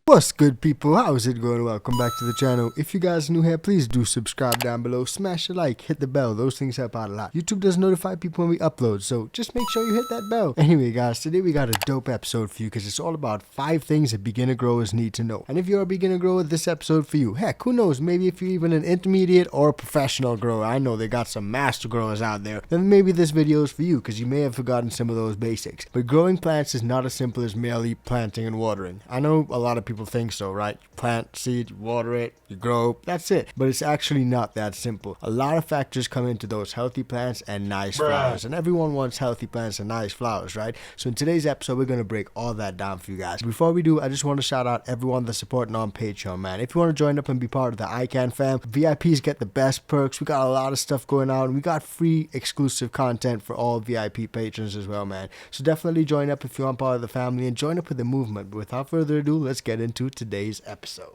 What's good, people? How's it going? Welcome back to the channel. If you guys are new here, please do subscribe down below, smash a like, hit the bell. Those things help out a lot. YouTube does notify people when we upload, so just make sure you hit that bell. Anyway guys, today we got a dope episode for you because it's all about 5 things that beginner growers need to know. And if you're a beginner grower, this episode for you. Heck, who knows, maybe if you're even an intermediate or a professional grower, I know they got some master growers out there, then maybe this video is for you because you may have forgotten some of those basics. But growing plants is not as simple as merely planting and watering. I know a lot of people think so, right? You plant seed, you water it, you grow, that's it. But it's actually not that simple. A lot of factors come into those healthy plants and nice flowers. And everyone wants healthy plants and nice flowers, right? So in today's episode, we're going to break all that down for you guys. Before we do, I just want to shout out everyone that's supporting on Patreon, man. If you want to join up and be part of the ICANN fam, VIPs get the best perks. We got a lot of stuff going on. We got free exclusive content for all VIP patrons as well, man. So definitely join up if you want part of the family and join up with the movement. But without further ado, let's get into today's episode.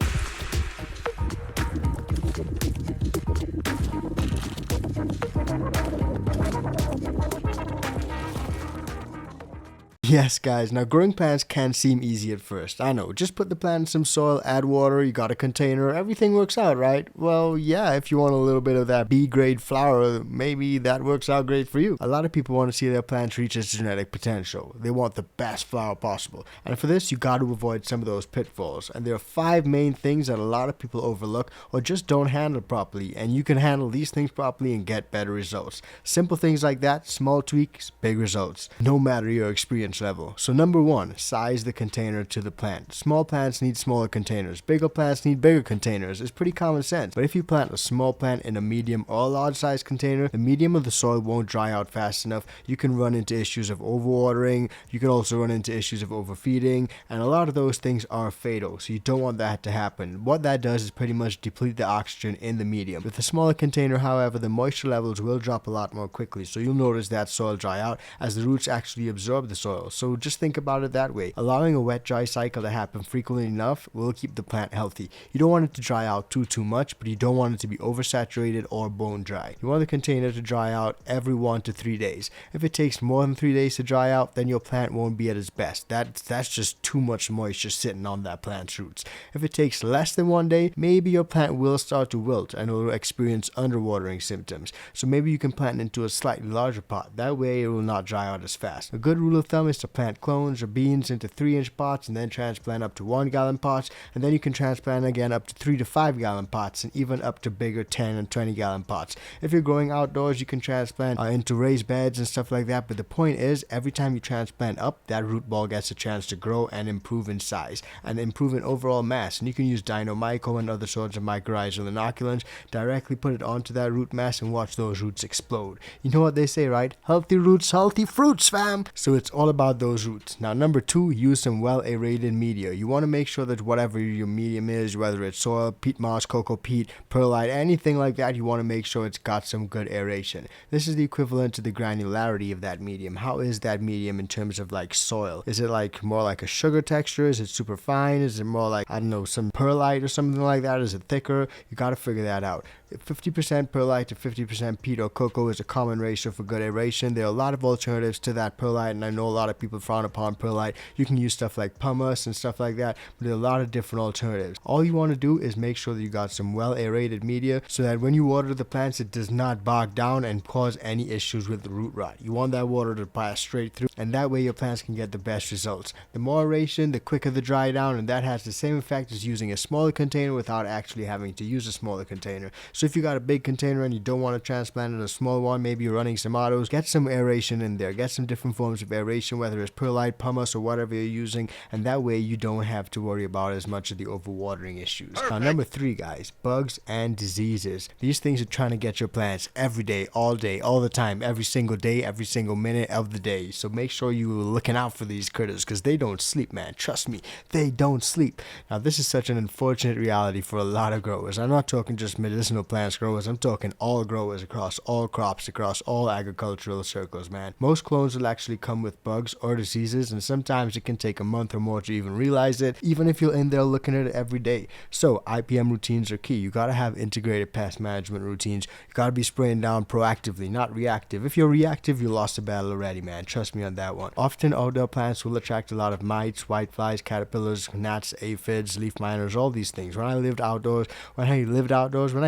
Yes guys, now growing plants can seem easy at first. I know, just put the plant in some soil, add water, you got a container, everything works out, right? Well, yeah, if you want a little bit of that B-grade flower, maybe that works out great for you. A lot of people want to see their plants reach its genetic potential. They want the best flower possible. And for this, you got to avoid some of those pitfalls. And there are 5 main things that a lot of people overlook or just don't handle properly. And you can handle these things properly and get better results. Simple things like that, small tweaks, big results, no matter your experience level. So number 1, size the container to the plant. Small plants need smaller containers. Bigger plants need bigger containers. It's pretty common sense. But if you plant a small plant in a medium or a large size container, the medium of the soil won't dry out fast enough. You can run into issues of overwatering. You can also run into issues of overfeeding. And a lot of those things are fatal. So you don't want that to happen. What that does is pretty much deplete the oxygen in the medium. With a smaller container, however, the moisture levels will drop a lot more quickly. So you'll notice that soil dry out as the roots actually absorb the soil. So just think about it that way. Allowing a wet dry cycle to happen frequently enough will keep the plant healthy. You don't want it to dry out too much, but you don't want it to be oversaturated or bone dry. You want the container to dry out every 1 to 3 days. If it takes more than 3 days to dry out, then your plant won't be at its best. That's just too much moisture sitting on that plant's roots. If it takes less than 1 day, maybe your plant will start to wilt and will experience underwatering symptoms. So maybe you can plant into a slightly larger pot. That way it will not dry out as fast. A good rule of thumb is to plant clones or beans into 3-inch pots and then transplant up to 1-gallon pots, and then you can transplant again up to 3 to 5-gallon pots and even up to bigger 10 and 20-gallon pots. If you're growing outdoors, you can transplant into raised beds and stuff like that, but the point is every time you transplant up, that root ball gets a chance to grow and improve in size and improve in overall mass. And you can use Dino-Myco and other sorts of mycorrhizal inoculants, directly put it onto that root mass and watch those roots explode. You know what they say, right? Healthy roots, healthy fruits, fam! So it's all about those roots. Now number 2, use some well-aerated media. You want to make sure that whatever your medium is, whether it's soil, peat moss, cocoa peat, perlite, anything like that, you want to make sure it's got some good aeration. This is the equivalent to the granularity of that medium. How is that medium in terms of like soil? Is it like more like a sugar texture? Is it super fine? Is it more like, I don't know, some perlite or something like that? Is it thicker? You got to figure that out. 50% perlite to 50% peat or cocoa is a common ratio for good aeration. There are a lot of alternatives to that perlite, and I know a lot of people frown upon perlite. You can use stuff like pumice and stuff like that, but there are a lot of different alternatives. All you want to do is make sure that you got some well-aerated media so that when you water the plants, it does not bog down and cause any issues with the root rot. You want that water to pass straight through, and that way your plants can get the best results. The more aeration, the quicker the dry down, and that has the same effect as using a smaller container without actually having to use a smaller container. So if you got a big container and you don't want to transplant in a small one, maybe you're running some autos, get some aeration in there. Get some different forms of aeration, whether it's perlite, pumice, or whatever you're using, and that way you don't have to worry about as much of the overwatering issues. Perfect. Now number 3, guys, bugs and diseases. These things are trying to get your plants every day, all the time, every single day, every single minute of the day. So make sure you're looking out for these critters because they don't sleep, man. Trust me, they don't sleep. Now this is such an unfortunate reality for a lot of growers. I'm not talking just medicinal plants growers, I'm talking all growers across all crops, across all agricultural circles, man. Most clones will actually come with bugs or diseases, and sometimes it can take a month or more to even realize it, even if you're in there looking at it every day. So IPM routines are key. You gotta have integrated pest management routines. You gotta be spraying down proactively, not reactive. If you're reactive, you lost the battle already, man. Trust me on that one. Often outdoor plants will attract a lot of mites, whiteflies, caterpillars, gnats, aphids, leaf miners, all these things. When I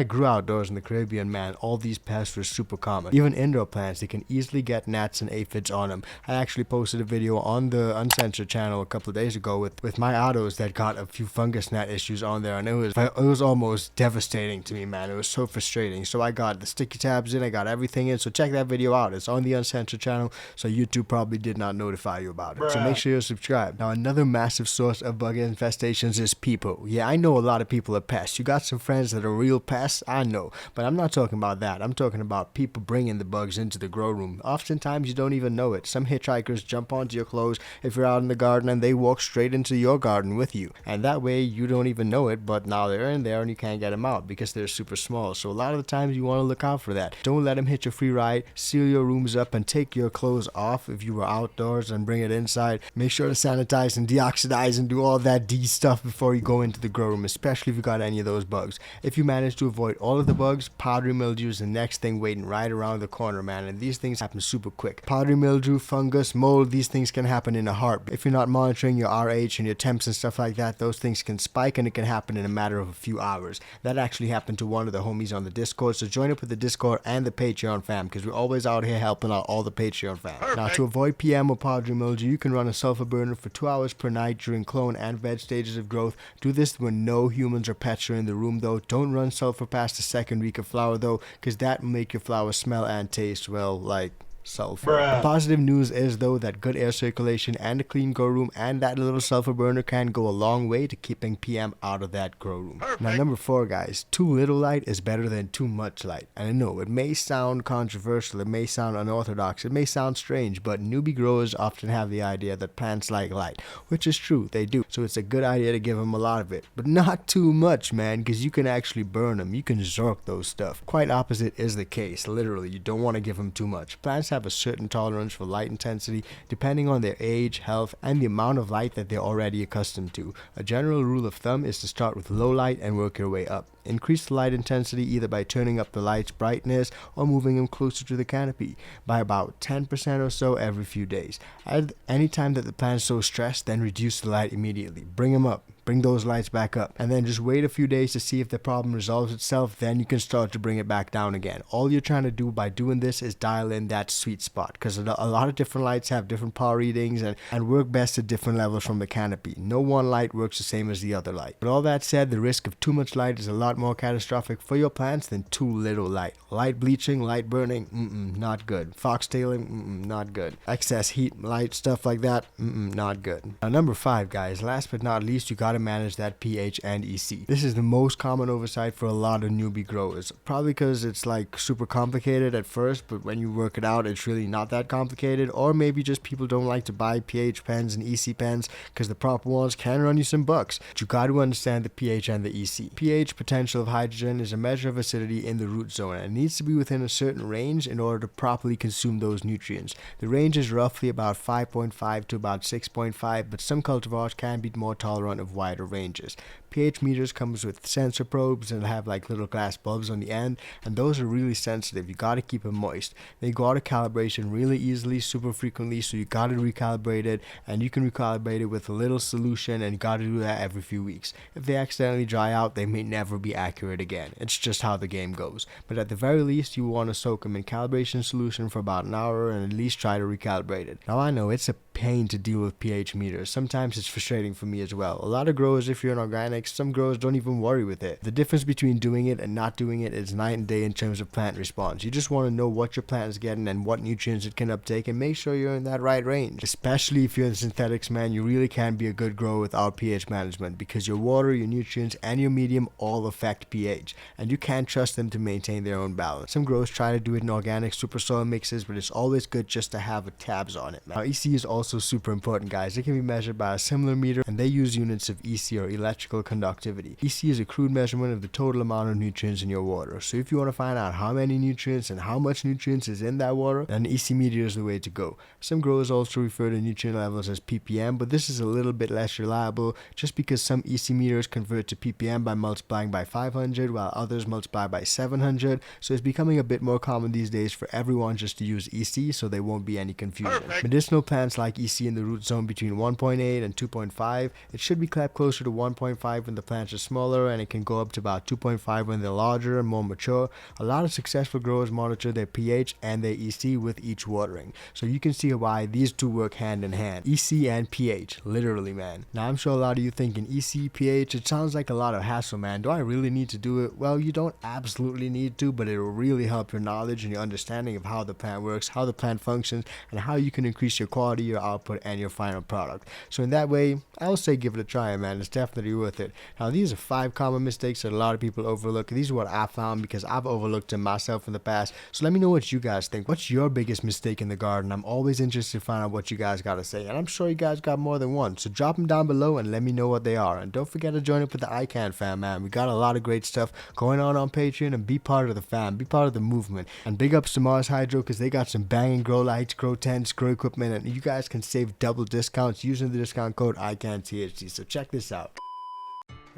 grew outdoors in the Caribbean, man, all these pests were super common. Even indoor plants, they can easily get gnats and aphids on them. I actually posted a video on the Uncensored channel a couple of days ago with my autos that got a few fungus gnat issues on there, and it was almost devastating to me, man. It was so frustrating. So I got the sticky tabs in, I got everything in, so check that video out. It's on the Uncensored channel, so YouTube probably did not notify you about it. So make sure you subscribe. Now, another massive source of bug infestations is people. Yeah, I know a lot of people are pests. You got some friends that are real pests, I know, but I'm not talking about that. I'm talking about people bringing the bugs into the grow room. Oftentimes you don't even know it. Some hitchhikers jump onto your clothes if you're out in the garden, and they walk straight into your garden with you, and that way you don't even know it, but now they're in there and you can't get them out because they're super small. So a lot of the times you want to look out for that. Don't let them hit your free ride. Seal your rooms up and take your clothes off if you were outdoors and bring it inside. Make sure to sanitize and deoxidize and do all that D stuff before you go into the grow room, especially if you got any of those bugs. If you manage to avoid all of the bugs, powdery mildew is the next thing waiting right around the corner, man, and these things happen super quick. Powdery mildew, fungus, mold, these things can happen in a heartbeat. If you're not monitoring your RH and your temps and stuff like that, those things can spike, and it can happen in a matter of a few hours. That actually happened to one of the homies on the Discord, so join up with the Discord and the Patreon fam, because we're always out here helping out all the Patreon fam. Perfect. Now, to avoid PM or powdery mildew, you can run a sulfur burner for 2 hours per night during clone and veg stages of growth. Do this when no humans or pets are in the room, though. Don't run sulfur past the second week of flower, though, because that will make your flowers smell and taste, well, like sulfur. The positive news is, though, that good air circulation and a clean grow room and that little sulfur burner can go a long way to keeping PM out of that grow room. Perfect. Now, number 4, guys, too little light is better than too much light. And I know it may sound controversial, it may sound unorthodox, it may sound strange, but newbie growers often have the idea that plants like light, which is true, they do. So it's a good idea to give them a lot of it, but not too much, man, because you can actually burn them. You can zork those stuff. Quite opposite is the case. Literally, you don't want to give them too much. Plants have a certain tolerance for light intensity depending on their age, health, and the amount of light that they're already accustomed to. A general rule of thumb is to start with low light and work your way up. Increase the light intensity either by turning up the light's brightness or moving them closer to the canopy by about 10% or so every few days. At any time that the plant is so stressed, then reduce the light immediately. Bring them up. Bring those lights back up, and then just wait a few days to see if the problem resolves itself. Then you can start to bring it back down again. All you're trying to do by doing this is dial in that sweet spot, because a lot of different lights have different power readings and work best at different levels from the canopy. No one light works the same as the other light. But all that said, the risk of too much light is a lot more catastrophic for your plants than too little light. Light bleaching, light burning, not good. Foxtailing, not good. Excess heat, light, stuff like that, not good. Now, number 5, guys, last but not least, you gotta manage that pH and EC. This is the most common oversight for a lot of newbie growers. Probably because it's like super complicated at first, but when you work it out, it's really not that complicated. Or maybe just people don't like to buy pH pens and EC pens because the proper ones can run you some bucks. But you got to understand the pH and the EC. pH, potential of hydrogen, is a measure of acidity in the root zone, and it needs to be within a certain range in order to properly consume those nutrients. The range is roughly about 5.5 to about 6.5, but some cultivars can be more tolerant of wider ranges. pH meters comes with sensor probes and have like little glass bulbs on the end, and those are really sensitive. You got to keep them moist. They go out of calibration really easily, super frequently, so you got to recalibrate it, and you can recalibrate it with a little solution, and you got to do that every few weeks. If they accidentally dry out, they may never be accurate again. It's just how the game goes. But at the very least, you want to soak them in calibration solution for about an hour and at least try to recalibrate it. Now, I know it's a pain to deal with pH meters. Sometimes it's frustrating for me as well. A lot of growers, if you're in organics, some growers don't even worry with it. The difference between doing it and not doing it is night and day in terms of plant response. You just want to know what your plant is getting and what nutrients it can uptake, and make sure you're in that right range. Especially if you're in synthetics, man, you really can be a good grower without pH management, because your water, your nutrients, and your medium all affect pH, and you can't trust them to maintain their own balance. Some growers try to do it in organic super soil mixes, but it's always good just to have tabs on it, man. Now, EC is also also super important, guys. It can be measured by a similar meter, and they use units of EC, or electrical conductivity. EC is a crude measurement of the total amount of nutrients in your water. So if you want to find out how many nutrients and how much nutrients is in that water, then EC meter is the way to go. Some growers also refer to nutrient levels as ppm, but this is a little bit less reliable just because some EC meters convert to ppm by multiplying by 500 while others multiply by 700. So it's becoming a bit more common these days for everyone just to use EC, so there won't be any confusion. Medicinal plants like EC in the root zone between 1.8 and 2.5. It should be kept closer to 1.5 when the plants are smaller, and it can go up to about 2.5 when they're larger and more mature. A lot of successful growers monitor their pH and their EC with each watering. So you can see why these two work hand in hand. EC and pH, literally, man. Now I'm sure a lot of you thinking EC, pH, it sounds like a lot of hassle, man. Do I really need to do it? Well, you don't absolutely need to, but it will really help your knowledge and your understanding of how the plant works, how the plant functions, and how you can increase your quality, your output, and your final product. So in that way, I will say give it a try, man. It's definitely worth it. Now these are 5 common mistakes that a lot of people overlook. These are what I found because I've overlooked them myself in the past. So let me know what you guys think. What's your biggest mistake in the garden? I'm always interested to find out what you guys got to say, and I'm sure you guys got more than one. So drop them down below and let me know what they are. And don't forget to join up with the ICANN fam, man. We got a lot of great stuff going on Patreon, and be part of the fam, be part of the movement. And big ups to Mars Hydro because they got some banging grow lights, grow tents, grow equipment, and you guys can save double discounts using the discount code ICANNTHC. So check this out.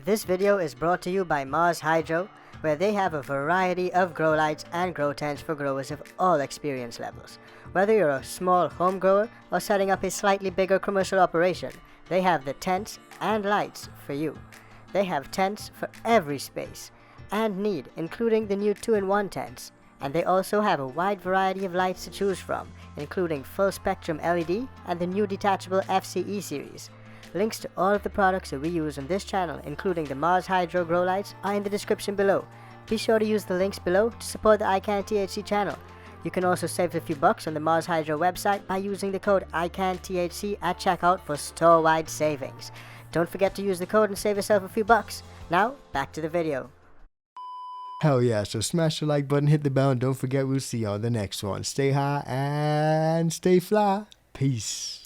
This video is brought to you by Mars Hydro, where they have a variety of grow lights and grow tents for growers of all experience levels. Whether you're a small home grower or setting up a slightly bigger commercial operation, they have the tents and lights for you. They have tents for every space and need, including the new 2-in-1 tents. And they also have a wide variety of lights to choose from, including full spectrum LED and the new detachable FCE series. Links to all of the products that we use on this channel, including the Mars Hydro grow lights, are in the description below. Be sure to use the links below to support the ICANNTHC channel. You can also save a few bucks on the Mars Hydro website by using the code ICANNTHC at checkout for store-wide savings. Don't forget to use the code and save yourself a few bucks. Now, back to the video. Hell yeah, so smash the like button, hit the bell, and don't forget we'll see you on the next one. Stay high and stay fly. Peace.